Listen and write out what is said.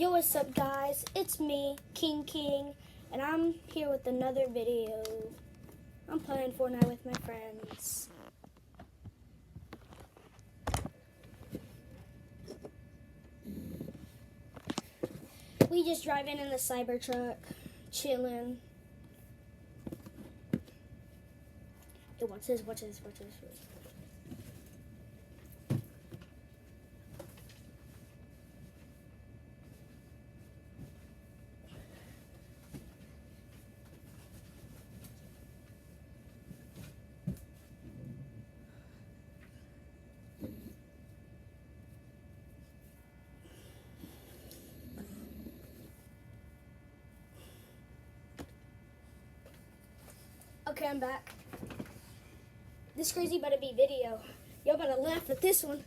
Yo, what's up guys? It's me, King, and I'm here with another video. I'm playing Fortnite with my friends. We just driving in the Cybertruck, chilling. Hey, watch this. Okay, I'm back. This crazy better be video. Y'all better laugh at this one.